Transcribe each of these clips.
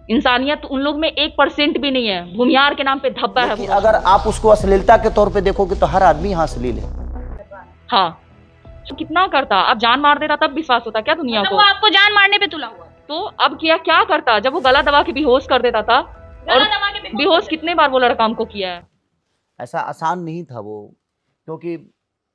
इंसानियत उन लोग में 1% भी नहीं है। भूमिहार के नाम पे धब्बा है वो। अगर आप उसको अश्लीलता के तौर पे देखोगे तो हर आदमी यहाँ अश्लील है। हाँ, तो कितना करता, अब जान मार देता तब विश्वास होता क्या दुनिया को? वो आपको जान मारने पे तुला हुआ, तो अब क्या करता जब वो गला दबा के बेहोश कर देता था? और बेहोश कितने बार वो लड़का हमको किया है। ऐसा आसान नहीं था वो, क्योंकि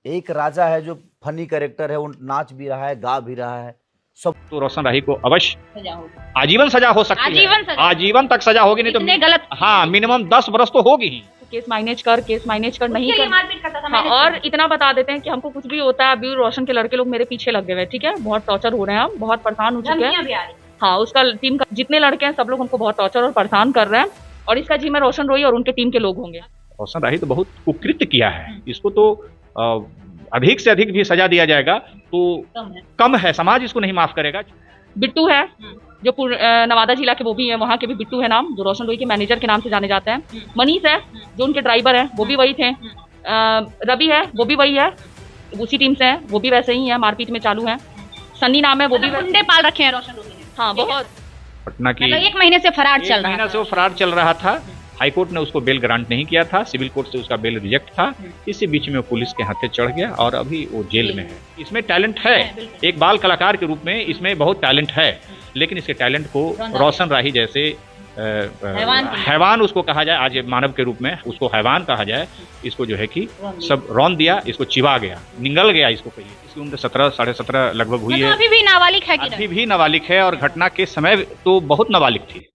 एक राजा है जो फनी कैरेक्टर है, वो नाच भी रहा है, गा भी रहा है सब। तो रोशन राही को अवश्य सजा होगी, आजीवन सजा हो सकती है, आजीवन तक सजा होगी, नहीं तो गलत, हाँ मिनिमम 10 बरस तो होगी ही। केस मैनेज कर नहीं कर। मारपीट करता था। हाँ, और इतना बता देते हैं कि हमको कुछ भी होता है, अभी रोशन के लड़के लोग मेरे पीछे लगे हुए, ठीक है, बहुत टॉर्चर हो रहे हैं, हम बहुत परेशान हो चुके हैं। हाँ, उसका टीम का जितने लड़के हैं सब लोग हमको बहुत टॉर्चर और परेशान कर रहे हैं, और इसका जिम्मा रोशन रोही और उनके टीम के लोग होंगे। रोशन राही तो बहुत कुकृत्य किया है, इसको तो अधिक से अधिक भी सजा दिया जाएगा तो कम है, समाज इसको नहीं माफ करेगा। बिट्टू है जो नवादा जिला के, वो भी है, वहाँ के भी बिट्टू है नाम, जो रोशन रोही के मैनेजर के नाम से जाने जाते हैं। मनीष है जो उनके ड्राइवर हैं, वो भी वही थे। रवि है, वो भी वही है, उसी टीम से है, वो भी वैसे ही है, मारपीट में चालू है। सन्नी नाम है, वो भी गुंडे पाल रखे हैं रोशन रोही ने। हाँ, बहुत। पटना की 1 महीने से फरार चल रहा महीना से वो फरार चल रहा था। हाईकोर्ट ने उसको बेल ग्रांट नहीं किया था, सिविल कोर्ट से उसका बेल रिजेक्ट था। इसी बीच में वो पुलिस के हाथे चढ़ गया और अभी वो जेल में है। इसमें टैलेंट है, एक बाल कलाकार के रूप में इसमें बहुत टैलेंट है, लेकिन इसके टैलेंट को रोशन राही जैसे हैवान उसको कहा जाए, आज मानव के रूप में उसको हैवान कहा जाए, इसको जो है कि सब रौन दिया, इसको चिवा गया, निगल गया इसको कहिए। इसकी उम्र 17 साढ़े 17 लगभग हुई है, अभी भी नाबालिग है, अभी भी नाबालिग है, और घटना के समय तो बहुत नाबालिग थी।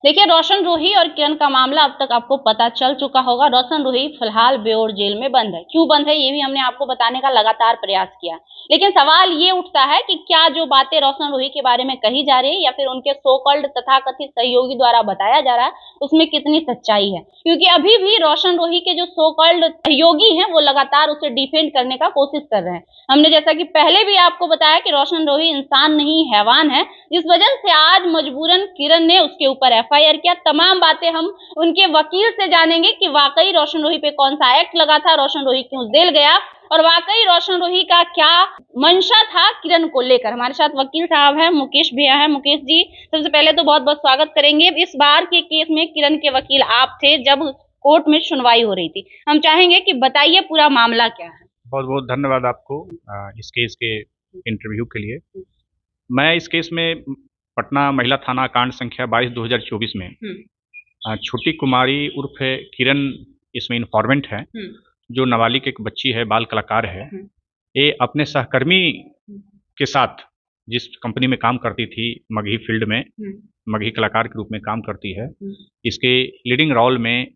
देखिए, रोशन रोही और किरण का मामला अब तक आपको पता चल चुका होगा। रोशन रोही फिलहाल बेउर जेल में बंद है। क्यों बंद है ये भी हमने आपको बताने का लगातार प्रयास किया, लेकिन सवाल ये उठता है कि क्या जो बातें रोशन रोही के बारे में कही जा रही है या फिर उनके सो कॉल्ड तथाकथित सहयोगी द्वारा बताया जा रहा है, उसमें कितनी सच्चाई है। क्योंकि अभी भी रोशन रोही के जो सो कॉल्ड सहयोगी हैं वो लगातार उसे डिफेंड करने का कोशिश कर रहे हैं। हमने जैसा कि पहले भी आपको बताया कि रोशन रोही इंसान नहीं हैवान है, जिस वजह से आज मजबूरन किरण ने उसके ऊपर FIR किया। तमाम बातें हम उनके वकील से जानेंगे कि वाकई रोशन रोही पे कौन सा एक्ट लगा था, रोशन रोही क्यों जेल गया, और वाकई रोशन रोही का क्या मंशा था किरण को लेकर। हमारे साथ वकील साहब हैं, मुकेश भैया हैं। मुकेश जी, सबसे पहले तो बहुत बहुत स्वागत करेंगे। इस बार के केस में किरण के वकील आप थे जब कोर्ट में सुनवाई हो रही थी, हम चाहेंगे कि बताइए पूरा मामला क्या है। बहुत बहुत धन्यवाद आपको इस केस के इंटरव्यू के लिए। मैं इस केस में पटना महिला थाना कांड संख्या 22/2024 में छोटी कुमारी उर्फ किरण इसमें इन्फॉर्मेंट है, जो नाबालिग एक बच्ची है, बाल कलाकार है। ये अपने सहकर्मी के साथ जिस कंपनी में काम करती थी, मगही फील्ड में मगही कलाकार के रूप में काम करती है, इसके लीडिंग रोल में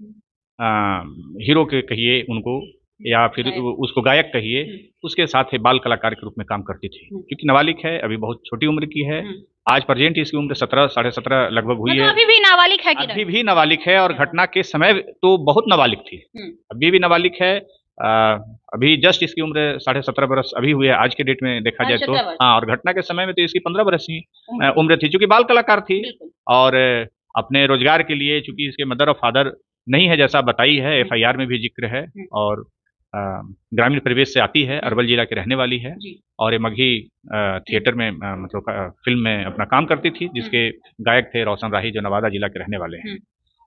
हीरो के कहिए उनको, या फिर उसको गायक कहिए, उसके साथ बाल कलाकार के रूप में काम करती थी। क्योंकि नाबालिग है, अभी बहुत छोटी उम्र की है, आज प्रेजेंट इसकी उम्र 17 साढ़े 17 लगभग हुई है, अभी भी नाबालिग है, अभी भी नाबालिग है, और घटना के समय तो बहुत नाबालिग थी, अभी भी नाबालिग है। अभी जस्ट इसकी उम्र 17.5 बरस अभी हुई है आज के डेट में देखा जाए तो। हाँ, और घटना के समय में तो इसकी 15 बरस ही उम्र थी, चूंकि बाल कलाकार थी, और अपने रोजगार के लिए, चूंकि इसके मदर और फादर नहीं है जैसा बताई है, FIR में भी जिक्र है, और ग्रामीण परिवेश से आती है, अरवल जिला की रहने वाली है, और ये मगही थिएटर में मतलब फिल्म में अपना काम करती थी, जिसके गायक थे रोशन राही, जो नवादा जिला के रहने वाले हैं।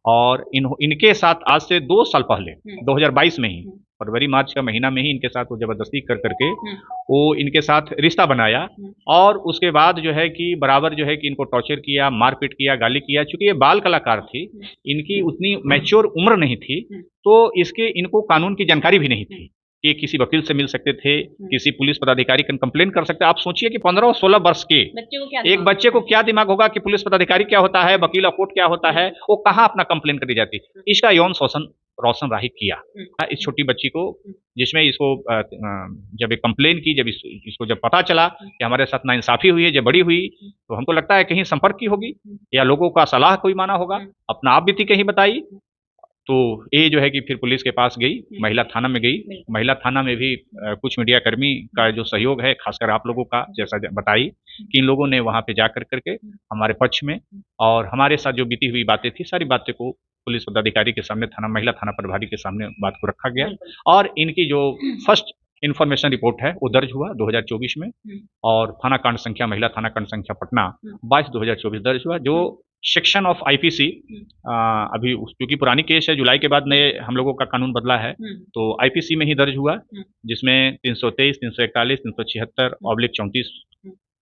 और इनके साथ आज से 2 साल पहले 2022 में ही फरवरी मार्च का महीना में ही इनके साथ वो जबरदस्ती कर करके वो इनके साथ रिश्ता बनाया, और उसके बाद जो है कि बराबर जो है कि इनको टॉर्चर किया, मारपीट किया, गाली किया। चूंकि ये बाल कलाकार थी, इनकी उतनी मैच्योर उम्र नहीं थी, तो इनको कानून की जानकारी भी नहीं थी कि किसी वकील से मिल सकते थे, किसी पुलिस पदाधिकारी का कंप्लेन कर सकते। आप सोचिए कि 15 और 16 वर्ष के एक बच्चे को क्या दिमाग होगा कि पुलिस पदाधिकारी क्या होता है, वकील कोर्ट क्या होता है, वो कहाँ अपना कंप्लेन करी जाती। इसका यौन शोषण रोशन राही किया इस छोटी बच्ची को, जिसमें इसको जब एक कंप्लेन की, जब इसको जब पता चला कि हमारे साथ नाइंसाफी हुई है, जब बड़ी हुई, तो हमको लगता है कहीं संपर्क की होगी या लोगों का सलाह कोई माना होगा, अपना आप बीती कहीं बताई। तो ये जो है कि फिर पुलिस के पास गई, महिला थाना में गई। महिला थाना में भी कुछ मीडिया कर्मी का जो सहयोग है, खासकर आप लोगों का, जैसा बताई कि इन लोगों ने वहाँ पे जा करके हमारे पक्ष में और हमारे साथ जो बीती हुई बातें थी, सारी बातें को पुलिस पदाधिकारी के सामने, महिला थाना प्रभारी के सामने बात को रखा गया। और इनकी जो फर्स्ट इन्फॉर्मेशन रिपोर्ट है वो दर्ज हुआ 2024 में, और थाना कांड संख्या महिला थाना कांड संख्या पटना 22/2024 दर्ज हुआ, जो सेक्शन ऑफ आईपीसी, अभी क्योंकि पुरानी केस है, जुलाई के बाद नए हम लोगों का कानून बदला है, तो आईपीसी में ही दर्ज हुआ, जिसमें 323, 341, 376/34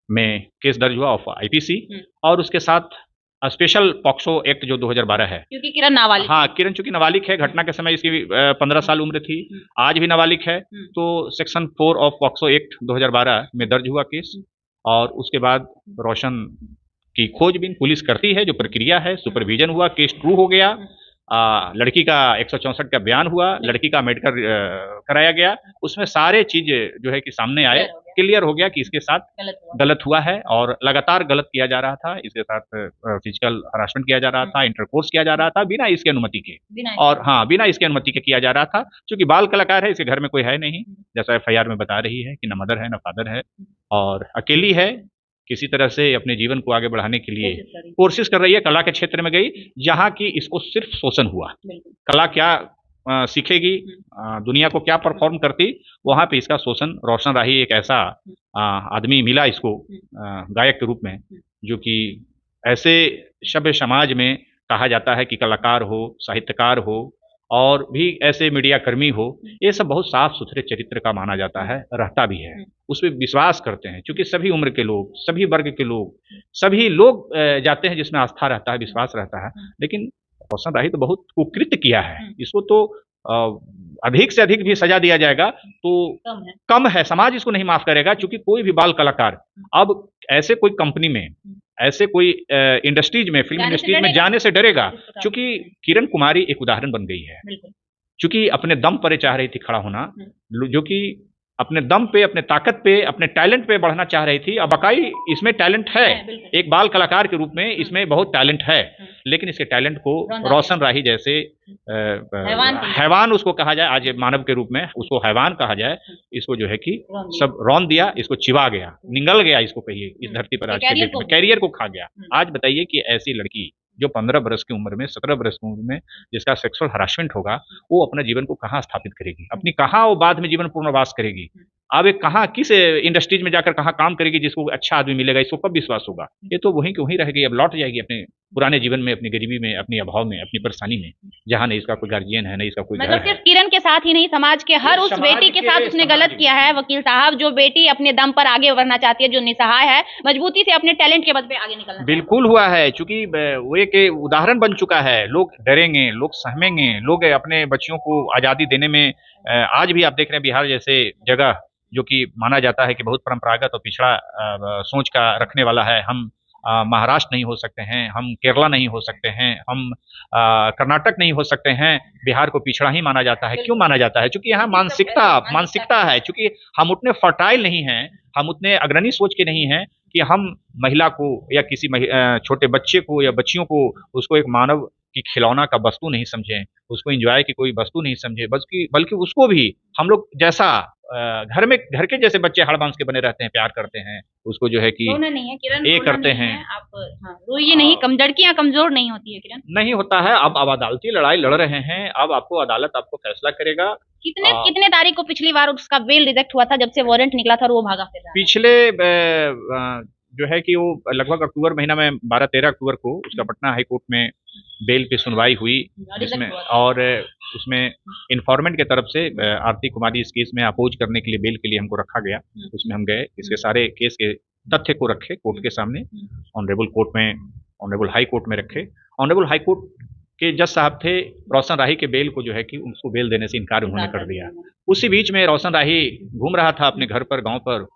में केस दर्ज हुआ ऑफ आईपीसी, और उसके साथ स्पेशल पॉक्सो एक्ट जो 2012 है, क्योंकि किरण नाबालिग, हाँ किरण चूंकि नाबालिग है, घटना के समय इसकी 15 साल उम्र थी, आज भी नाबालिग है, तो सेक्शन 4 ऑफ पॉक्सो एक्ट 2012 में दर्ज हुआ केस। और उसके बाद रोशन की खोजबीन पुलिस करती है, जो प्रक्रिया है, सुपरविजन हुआ, केस ट्रू हो गया, लड़की का 164 का बयान हुआ, लड़की का मेडिकल कराया गया, उसमें सारे चीज जो है कि सामने आए, क्लियर हो गया कि इसके साथ गलत हुआ है, और लगातार गलत किया जा रहा था, इसके साथ फिजिकल हरासमेंट किया जा रहा था, इंटरकोर्स किया जा रहा था बिना इसकी अनुमति के, और हाँ बिना इसकी अनुमति के किया जा रहा था, क्योंकि बाल कलाकार है, इसके घर में कोई है नहीं, जैसा FIR में बता रही है कि न मदर है न फादर है, और अकेली है, किसी तरह से अपने जीवन को आगे बढ़ाने के लिए कोशिश कर रही है, कला के क्षेत्र में गई, जहाँ की इसको सिर्फ शोषण हुआ, कला क्या सीखेगी, दुनिया को क्या परफॉर्म करती, वहाँ पे इसका शोषण। रोशन राही एक ऐसा आदमी मिला इसको गायक के रूप में, जो कि ऐसे सभ्य समाज में कहा जाता है कि कलाकार हो, साहित्यकार हो, और भी ऐसे मीडिया कर्मी हो, ये सब बहुत साफ सुथरे चरित्र का माना जाता है, रहता भी है, उस पर विश्वास करते हैं, क्योंकि सभी उम्र के लोग, सभी वर्ग के लोग, सभी लोग जाते हैं जिसमें आस्था रहता है, विश्वास रहता है। लेकिन रोशन राही तो बहुत कुकृत्य किया है, इसको तो अधिक से अधिक भी सजा दिया जाएगा तो कम है, समाज इसको नहीं माफ करेगा, क्योंकि कोई भी बाल कलाकार अब ऐसे कोई कंपनी में, ऐसे कोई इंडस्ट्रीज में, फिल्म इंडस्ट्रीज में जाने से डरेगा, क्योंकि किरण कुमारी एक उदाहरण बन गई है, क्योंकि अपने दम पर चाह रही थी खड़ा होना, जो कि अपने दम पे, अपने ताकत पे, अपने टैलेंट पे बढ़ना चाह रही थी। अब वाकई इसमें टैलेंट है, एक बाल कलाकार के रूप में इसमें बहुत टैलेंट है, लेकिन इसके टैलेंट को रोशन राही जैसे हैवान उसको कहा जाए, आज मानव के रूप में उसको हैवान कहा जाए, इसको जो है कि सब रौन दिया, इसको चिवा गया, निगल गया, इसको कहिए इस धरती पर आज के डेट में, कैरियर को खा गया। आज बताइए कि ऐसी लड़की जो 15 बरस की उम्र में, 17 बरस की उम्र में जिसका सेक्सुअल हरासमेंट होगा, वो अपने जीवन को कहाँ स्थापित करेगी, अपनी कहाँ वो बाद में जीवन पूर्णवास करेगी, अब एक कहाँ किस इंडस्ट्रीज में जाकर कहाँ काम करेगी जिसको अच्छा आदमी मिलेगा, इसको कब विश्वास होगा? ये तो वहीं की वहीं रहेगी, अब लौट जाएगी अपने पुराने जीवन में, अपनी गरीबी में, अपनी अभाव में, अपनी परेशानी में, जहाँ नहीं इसका कोई गार्जियन है, नहीं इसका कोई मतलब सिर्फ किरण के साथ ही नहीं, समाज के हर उस बेटी के साथ उसने गलत किया है। वकील साहब, जो बेटी अपने दम पर आगे बढ़ना चाहती है, जो निसहाय है, मजबूती से अपने टैलेंट के बल पे आगे निकलना, बिल्कुल हुआ है, चूंकि वो एक उदाहरण बन चुका है, लोग डरेंगे, लोग सहमेंगे, लोग अपने बच्चियों को आजादी देने में, आज भी आप देख रहे हैं बिहार जैसे जगह जो कि माना जाता है कि बहुत परंपरागत और पिछड़ा सोच का रखने वाला है, हम महाराष्ट्र नहीं हो सकते हैं, हम केरला नहीं हो सकते हैं, हम कर्नाटक नहीं हो सकते हैं, बिहार को पिछड़ा ही माना जाता है। क्यों माना जाता है? क्योंकि यहाँ मानसिकता है, क्योंकि हम उतने फर्टाइल नहीं हैं, हम उतने अग्रणी सोच के नहीं हैं कि हम महिला को या किसी छोटे बच्चे को या बच्चियों को उसको एक मानव की खिलौना का वस्तु नहीं समझें, उसको एंजॉय की कोई वस्तु नहीं समझे, बल्कि उसको भी हम लोग जैसा घर के जैसे बच्चे हाड़ बांस के बने रहते हैं, प्यार करते हैं, उसको जो है कि ये करते हैं। आप रोइए नहीं, लड़कियां कमजोर नहीं होती है किरण, नहीं होता है। अब अदालती लड़ाई लड़ रहे हैं, अब आपको अदालत आपको फैसला करेगा। कितने तारीख को पिछली बार उसका बेल रिजेक्ट हुआ था, जब से वारंट निकला था और वो भागा फिर रहा? पिछले जो है कि वो लगभग अक्टूबर महीना में 12-13 अक्टूबर को उसका पटना हाई कोर्ट में बेल की सुनवाई हुई, जिसमें और उसमें इन्फॉर्मेंट के तरफ से आरती कुमारी इस केस में अपोज करने के लिए बेल के लिए हमको रखा गया। उसमें हम गए, इसके सारे केस के तथ्य को रखे कोर्ट के सामने, ऑनरेबल हाई कोर्ट में रखे। ऑनरेबल हाई कोर्ट के जज साहब थे, रोशन राही के बेल को जो है कि उसको बेल देने से इनकार उन्होंने कर दिया। उसी बीच में रोशन राही घूम रहा था अपने घर पर, गाँव पर,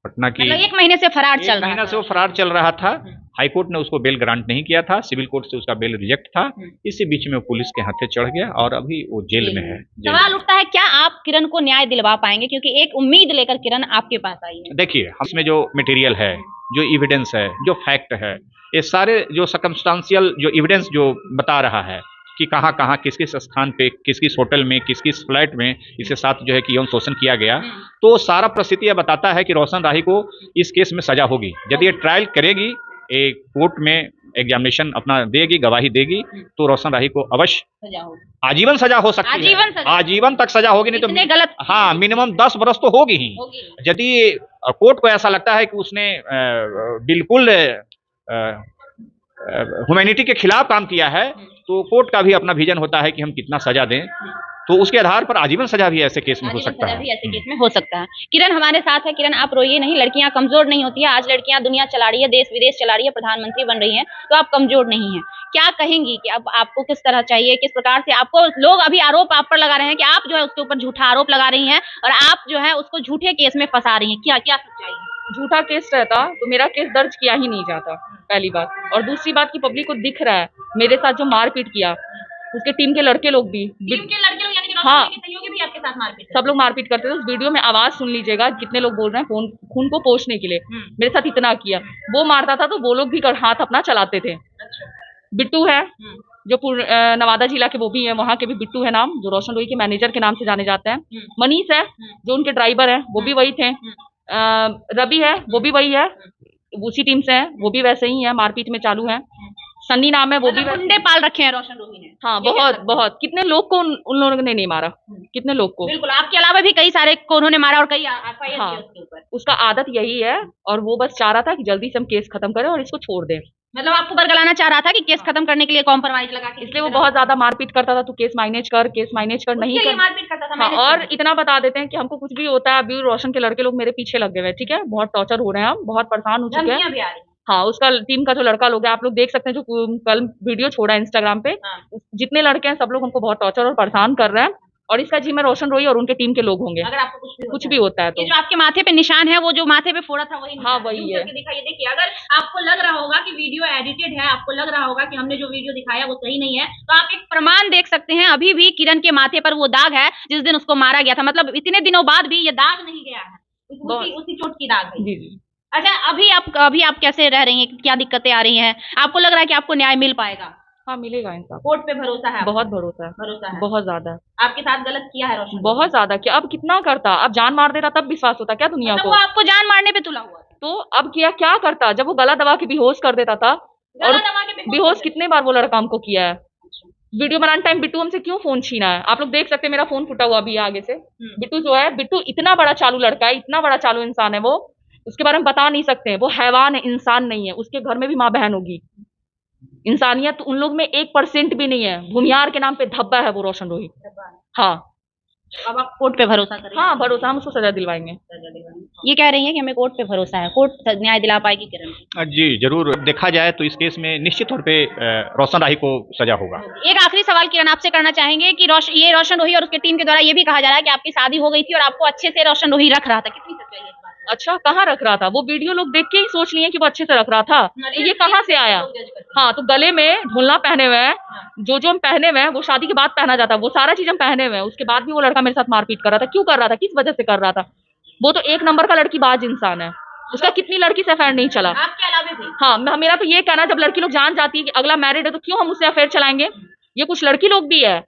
पटना की, मतलब 1 महीने से फरार चल रहा था। महीना से वो फरार चल रहा था। हाईकोर्ट ने उसको बेल ग्रांट नहीं किया था, सिविल कोर्ट से उसका बेल रिजेक्ट था। इसी बीच में वो पुलिस के हाथे चढ़ गया और अभी वो जेल में है। सवाल उठता है, क्या आप किरण को न्याय दिलवा पाएंगे? क्योंकि एक उम्मीद लेकर किरण आपके पास आई है। देखिए, इसमें जो मटेरियल है, जो एविडेंस है, जो फैक्ट है, ये सारे जो सर्कमस्टांशियल जो एविडेंस जो बता रहा है कि कहाँ किस किस स्थान पे, किस किस होटल में, किस किस फ्लैट में इसके साथ जो है कि यौन शोषण किया गया, तो सारा परिस्थिति यह बताता है कि रोशन राही को इस केस में सजा होगी। यदि ये ट्रायल करेगी, एक कोर्ट में एग्जामिनेशन अपना देगी, गवाही देगी, तो रोशन राही को अवश्य सजा होगी, आजीवन सजा हो सकती आजीवन है, सजा। आजीवन तक सजा होगी, नहीं इतने तो गलत हाँ मिनिमम 10 बरस तो होगी ही। यदि कोर्ट को ऐसा लगता है कि उसने बिल्कुल ह्यूमैनिटी के खिलाफ काम किया है, तो कोर्ट का भी अपना विजन होता है कि हम कितना सजा दें, तो उसके आधार पर आजीवन सजा भी ऐसे केस में हो सकता है। भी ऐसे केस में हो सकता है। किरण हमारे साथ है। किरण, आप रोइए नहीं, लड़कियां कमजोर नहीं होती है। आज लड़कियां दुनिया चला रही है, देश विदेश चला रही है, प्रधानमंत्री बन रही हैं, तो आप कमजोर नहीं हैं। क्या कहेंगी कि अब आपको किस तरह चाहिए, किस प्रकार से आपको लोग अभी आरोप आप पर लगा रहे हैं कि आप जो है उसके ऊपर झूठा आरोप लगा रही हैं और आप जो है उसको झूठे केस में फंसा रही हैं, क्या क्या सच्चाई है? झूठा केस रहता तो मेरा केस दर्ज किया ही नहीं जाता, पहली बात। और दूसरी बात की पब्लिक को दिख रहा है मेरे साथ जो मारपीट किया, उसके टीम के लड़के लोग भी, टीम के लड़के लोग यानी कि हाँ, के सहयोगी भी आपके साथ मारपीट सब लोग मारपीट करते थे। उस वीडियो में आवाज सुन लीजिएगा, कितने लोग बोल रहे हैं खून को पोंछने के लिए मेरे साथ इतना किया। वो मारता था तो वो लोग भी हाथ अपना चलाते थे। बिट्टू है जो नवादा जिला के, वो भी है, वहाँ के भी बिट्टू है नाम, जो रोशन रोही के मैनेजर के नाम से जाने जाते हैं। मनीष है जो उनके ड्राइवर है, वो भी वही थे। रवि है, वो भी वही है, उसी टीम से है, वो भी वैसे ही है, मारपीट में चालू है। सन्नी नाम है, वो भी गुंडे पाल रखे हैं रोशन रोही ने। हाँ, बहुत बहुत, कितने लोग को उन लोगों ने नहीं मारा, कितने लोग को। बिल्कुल, आपके अलावा भी कई सारे को उन्होंने मारा और कई एफआईआर हाँ, उसके ऊपर। उसका आदत यही है और वो बस चाह रहा था कि जल्दी से हम केस खत्म करें और इसको छोड़ दें। मतलब आपको बरगलाना चाह रहा था कि केस खत्म करने के लिए कॉम्प्रोमाइज लगा के, इसलिए वो बहुत ज्यादा मारपीट करता था, तू केस मैनेज कर, केस मैनेज कर, नहीं कर। मारपीट करता था। हाँ, और इतना बता देते हैं कि हमको कुछ भी होता है, अभी रोशन के लड़के लोग मेरे पीछे लगे हुए हैं, ठीक है, बहुत टॉर्चर हो रहे हैं, हम बहुत परेशान हो चुके हैं। हाँ, उसका टीम का जो लड़का लोग है, आप लोग देख सकते हैं, जो कल वीडियो छोड़ा इंस्टाग्राम पे, जितने लड़के हैं सब लोग हमको बहुत टॉर्चर और परेशान कर रहे हैं, और इसका जिम्मे रोशन रोही और उनके टीम के लोग होंगे। अगर आपको कुछ भी होता है तो ये जो आपके माथे पे निशान है, वो जो माथे पे फोड़ा था वही, हाँ वही है। दिखाइए, देखिए, अगर आपको लग रहा होगा कि वीडियो एडिटेड है, आपको लग रहा होगा कि हमने जो वीडियो दिखाया वो सही नहीं है, तो आप एक प्रमाण देख सकते हैं। अभी भी किरण के माथे पर वो दाग है जिस दिन उसको मारा गया था, मतलब इतने दिनों बाद भी ये दाग नहीं गया है, उसी चोट की दाग है। जी जी। अच्छा, अभी आप कैसे रह रही हैं, क्या दिक्कतें आ रही हैं? आपको लग रहा है कि आपको न्याय मिल पाएगा? हाँ, मिलेगा इंसाफ। कोर्ट पे भरोसा है? बहुत भरोसा है, बहुत ज्यादा। आपके साथ गलत किया है रोशन? बहुत ज्यादा। क्या अब कितना करता, अब जान मार देता तब विश्वास होता क्या दुनिया को? वो आपको जान मारने पे तुला हुआ था, तो अब क्या करता, जब वो गला दबा के बेहोश कर देता था, और बेहोश कितने बार वो लड़का हमको किया है। वीडियो बनाने टाइम बिट्टू हमसे क्यों फोन छीना है, आप लोग देख सकते हैं, मेरा फोन फुटा हुआ भी है आगे से। बिट्टू जो है, बिट्टू इतना बड़ा चालू लड़का है, इतना बड़ा चालू इंसान है वो, उसके बारे में बता नहीं सकते हैं। वो हैवान है, इंसान नहीं है। उसके घर में भी माँ बहन होगी। इंसानियत उन लोग में 1% भी नहीं है। भूमियार के नाम पे धब्बा है वो रोशन रोही। हाँ, अब आप कोर्ट पे भरोसा करें? हाँ, भरोसा, हम उसको सजा दिलवाएंगे। ये कह रही है कि हमें कोर्ट पे भरोसा है, कोर्ट न्याय दिला पाएगी किरण? जी जरूर, देखा जाए तो इस केस में निश्चित तौर पे रोशन राही को सजा होगा। एक आखिरी सवाल किरण आपसे करना चाहेंगे कि ये रोशन रोही और उसके टीम के द्वारा ये भी कहा जा रहा है कि आपकी शादी हो गई थी और आपको अच्छे से रोशन रोही रख रहा था, कितनी सच्चाई है? अच्छा, कहाँ रख रहा था? वो वीडियो लोग देख के ही सोच लिए कि वो अच्छे से रख रहा था, तो ये कहाँ से आया? हाँ, तो गले में ढोलना पहने हुए हैं, जो हम पहने हुए हैं वो शादी के बाद पहना जाता है, वो सारा चीज हम पहने हुए हैं। उसके बाद भी वो लड़का मेरे साथ मारपीट कर रहा था। क्यों कर रहा था, किस वजह से कर रहा था? वो तो एक नंबर का लड़कीबाज इंसान है। उसका कितनी लड़की से अफेयर नहीं चला। आपके अलावा भी? हाँ, मेरा तो ये कहना, जब लड़की लोग जान जाती है कि अगला मैरिड है, तो क्यों हम उससे अफेयर चलाएंगे? ये कुछ लड़की लोग भी है,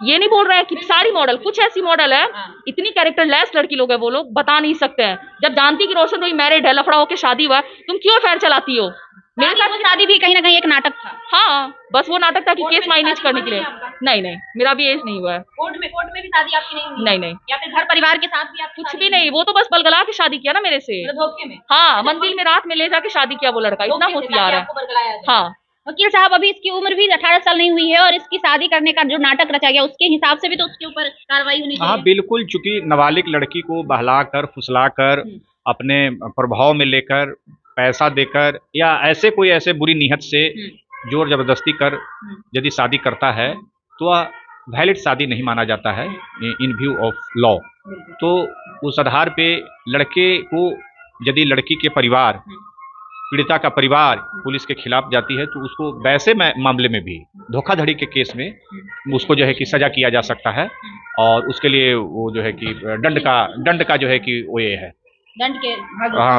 ये नहीं बोल रहे हैं कि सारी मॉडल, कुछ ऐसी मॉडल है, इतनी कैरेक्टर लेस लड़की लोग है, वो लोग बता नहीं सकते हैं। जब जानती कि रोशन रोही मैरिड है, लफड़ा होकर शादी हुआ, तुम क्यों अफेयर चलाती हो? मेरे साथ शादी भी कहीं ना कहीं एक नाटक था। हाँ, बस वो नाटक था कि केस मैनेज करने के लिए। नहीं, मेरा भी एज नहीं हुआ है। कोर्ट में भी शादी आपकी नहीं हुई? नहीं, या फिर घर परिवार के साथ भी? आप कुछ भी नहीं, वो तो बस बलगला के शादी किया ना मेरे से, धोखे में। हाँ, मंदिर में रात में ले जाके शादी किया वो लड़का, इतना होशियार है। हाँ, वकील साहब, अभी इसकी उम्र भी 18 साल नहीं हुई है और इसकी शादी करने का जो नाटक रचा गया, उसके हिसाब से भी तो उसके ऊपर कार्रवाई होनी चाहिए। हाँ बिल्कुल, चूंकि नाबालिग लड़की को बहलाकर फुसलाकर अपने प्रभाव में लेकर, पैसा देकर, या ऐसे बुरी नीयत से जोर जबरदस्ती कर यदि शादी करता है, तो वह वैलिड शादी नहीं माना जाता है इन व्यू ऑफ लॉ। तो उस आधार पे लड़के को, यदि लड़की के परिवार, पीड़िता का परिवार पुलिस के खिलाफ जाती है, तो उसको वैसे मामले में भी, धोखाधड़ी के केस में उसको जो है कि सजा किया जा सकता है, और उसके लिए वो जो है कि दंड का जो है कि वो ये है दंड के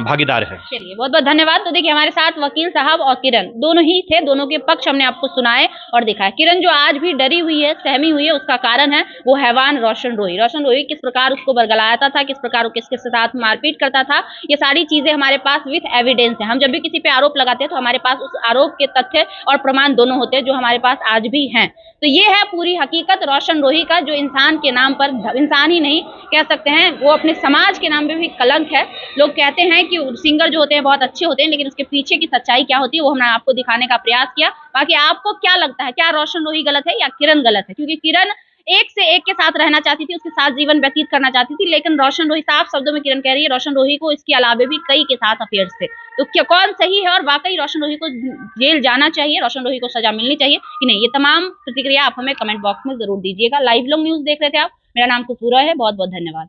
भागीदार है। चलिए बहुत बहुत धन्यवाद। तो देखिए हमारे साथ वकील साहब और किरण दोनों ही थे, दोनों के पक्ष हमने आपको सुनाए और दिखाए। किरण जो आज भी डरी हुई है, सहमी हुई है, उसका कारण है वो हैवान रोशन रोही। रोशन रोही किस प्रकार उसको बरगलाता था, किस प्रकार वो किसके साथ मारपीट करता था, ये सारी चीजें हमारे पास विथ एविडेंस है। हम जब भी किसी पे आरोप लगाते हैं तो हमारे पास उस आरोप के तथ्य और प्रमाण दोनों होते हैं, जो हमारे पास आज भी हैं। तो ये है पूरी हकीकत रोशन रोही का, जो इंसान के नाम पर, इंसान ही नहीं कह सकते हैं, वो अपने समाज के नाम पे भी कलंक है। लोग कहते हैं कि सिंगर जो होते हैं बहुत अच्छे होते हैं, लेकिन उसके पीछे की सच्चाई क्या होती है वो हमने आपको दिखाने का प्रयास किया। बाकी आपको क्या लगता है, क्या रोशन रोही गलत है या किरण गलत है? क्योंकि किरण एक से एक के साथ रहना चाहती थी, उसके साथ जीवन व्यतीत करना चाहती थी, लेकिन रोशन रोही, साफ शब्दों में किरण कह रही है, रोशन रोही को इसके अलावे भी कई के साथ अफेयर्स थे। तो क्या कौन सही है, और वाकई रोशन रोही को जेल जाना चाहिए, रोशन रोही को सजा मिलनी चाहिए कि नहीं? ये तमाम प्रतिक्रिया आप हमें कमेंट बॉक्स में जरूर दीजिएगा। लाइव लोग न्यूज देख रहे थे आप, मेरा नाम खुशबू रॉय है, बहुत बहुत धन्यवाद।